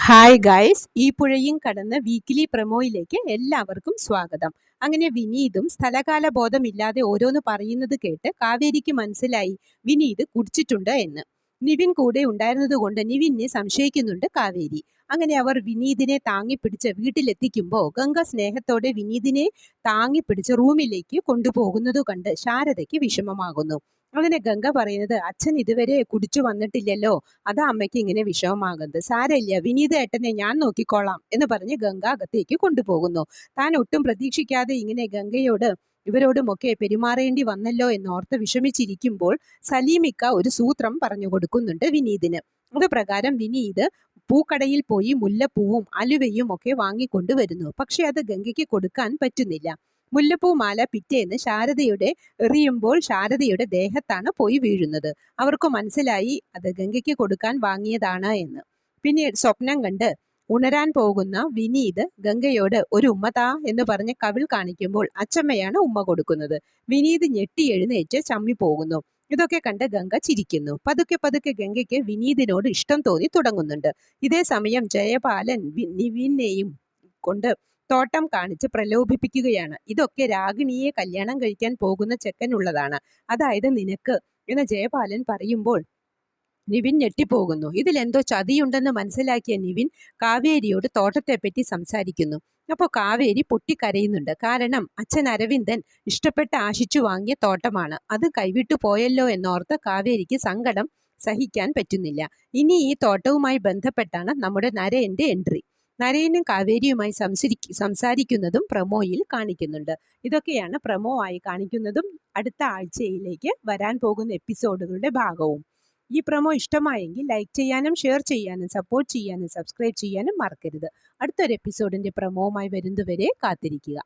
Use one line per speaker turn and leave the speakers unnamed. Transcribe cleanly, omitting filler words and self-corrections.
Hi guys, ഈ പുഴയും കടന്ന് വീക്കിലി പ്രൊമോയിലേക്ക് എല്ലാവർക്കും സ്വാഗതം. അങ്ങനെ വിനീതും സ്ഥലകാല ബോധമില്ലാതെ ഓരോന്ന് പറയുന്നത് കേട്ട് കാവേരിക്ക് മനസ്സിലായി വിനീത് കുടിച്ചിട്ടുണ്ട് എന്ന്. നിവിൻ കൂടെ ഉണ്ടായിരുന്നത് കൊണ്ട് നിവിനെ സംശയിക്കുന്നുണ്ട് കാവേരി. അങ്ങനെ അവർ വിനീതിനെ താങ്ങിപ്പിടിച്ച് വീട്ടിലെത്തിക്കുമ്പോൾ ഗംഗ സ്നേഹത്തോടെ വിനീതിനെ താങ്ങിപ്പിടിച്ച് റൂമിലേക്ക് കൊണ്ടുപോകുന്നത് കണ്ട് ശാരദയ്ക്ക് വിഷമമാകുന്നു. അങ്ങനെ ഗംഗ പറയുന്നത്, അച്ഛൻ ഇതുവരെ കുടിച്ചു വന്നിട്ടില്ലല്ലോ, അതാ അമ്മയ്ക്ക് ഇങ്ങനെ വിഷമമാകുന്നത്. സാരമില്ല, വിനീത് ഏട്ടനെ ഞാൻ നോക്കിക്കോളാം എന്ന് പറഞ്ഞ് ഗംഗ അകത്തേക്ക് കൊണ്ടുപോകുന്നു. താൻ ഒട്ടും പ്രതീക്ഷിക്കാതെ ഇങ്ങനെ ഗംഗയോട് ഇവരോടുമൊക്കെ പെരുമാറേണ്ടി വന്നല്ലോ എന്നോർത്ത് വിഷമിച്ചിരിക്കുമ്പോൾ സലീമിക്ക ഒരു സൂത്രം പറഞ്ഞു കൊടുക്കുന്നുണ്ട് വിനീതിന്. അത് പ്രകാരം വിനീത് പൂക്കടയിൽ പോയി മുല്ലപ്പൂവും അലുവയും ഒക്കെ വാങ്ങിക്കൊണ്ടുവരുന്നു. പക്ഷെ അത് ഗംഗയ്ക്ക് കൊടുക്കാൻ പറ്റുന്നില്ല. മുല്ലപ്പൂ മാല പിറ്റേന്ന് ശാരദയുടെ എറിയുമ്പോൾ ശാരദയുടെ ദേഹത്താണ് പോയി വീഴുന്നത്. അവർക്ക് മനസ്സിലായി അത് ഗംഗയ്ക്ക് കൊടുക്കാൻ വാങ്ങിയതാണ് എന്ന്. പിന്നീട് സ്വപ്നം കണ്ട് ഉണരാൻ പോകുന്ന വിനീത് ഗംഗയോട് ഒരു ഉമ്മതാ എന്ന് പറഞ്ഞ് കവിൾ കാണിക്കുമ്പോൾ അച്ചമ്മയാണ് ഉമ്മ കൊടുക്കുന്നത്. വിനീത് ഞെട്ടി എഴുന്നേറ്റ് ചമ്മി പോകുന്നു. ഇതൊക്കെ കണ്ട് ഗംഗ ചിരിക്കുന്നു. പതുക്കെ പതുക്കെ ഗംഗയ്ക്ക് വിനീതിനോട് ഇഷ്ടം തോന്നി തുടങ്ങുന്നുണ്ട്. ഇതേ സമയം ജയപാലൻ നിവിനെയും കൊണ്ട് തോട്ടം കാണിച്ച് പ്രലോഭിപ്പിക്കുകയാണ്. ഇതൊക്കെ രാഗിണിയെ കല്യാണം കഴിക്കാൻ പോകുന്ന ചെക്കനുള്ളതാണ്, അതായത് നിനക്ക് എന്ന് ജയപാലൻ പറയുമ്പോൾ നിവിൻ ഞെട്ടിപ്പോകുന്നു. ഇതിലെന്തോ ചതിയുണ്ടെന്ന് മനസ്സിലാക്കിയ നിവിൻ കാവേരിയോട് തോട്ടത്തെപ്പറ്റി സംസാരിക്കുന്നു. അപ്പോൾ കാവേരി പൊട്ടിക്കരയുന്നുണ്ട്. കാരണം അച്ഛൻ അരവിന്ദൻ ഇഷ്ടപ്പെട്ട് ആശിച്ചു വാങ്ങിയ തോട്ടമാണ്. അത് കൈവിട്ടു പോയല്ലോ എന്നോർത്ത് കാവേരിക്ക് സങ്കടം സഹിക്കാൻ പറ്റുന്നില്ല. ഇനി ഈ തോട്ടവുമായി ബന്ധപ്പെട്ടാണ് നമ്മുടെ നരേന്റെ എൻട്രി. നരേനും കാവേരിയുമായി സംസാരിക്കുന്നതും പ്രമോയിൽ കാണിക്കുന്നുണ്ട്. ഇതൊക്കെയാണ് പ്രമോ ആയി കാണിക്കുന്നതും അടുത്ത ആഴ്ചയിലേക്ക് വരാൻ പോകുന്ന എപ്പിസോഡുകളുടെ ഭാഗവും. ഈ പ്രൊമോ ഇഷ്ടമായെങ്കിൽ ലൈക്ക് ചെയ്യാനും ഷെയർ ചെയ്യാനും സപ്പോർട്ട് ചെയ്യാനും സബ്സ്ക്രൈബ് ചെയ്യാനും മറക്കരുത്. അടുത്തൊരു എപ്പിസോഡിന്റെ പ്രൊമോവുമായി വരുന്നതുവരെ കാത്തിരിക്കുക.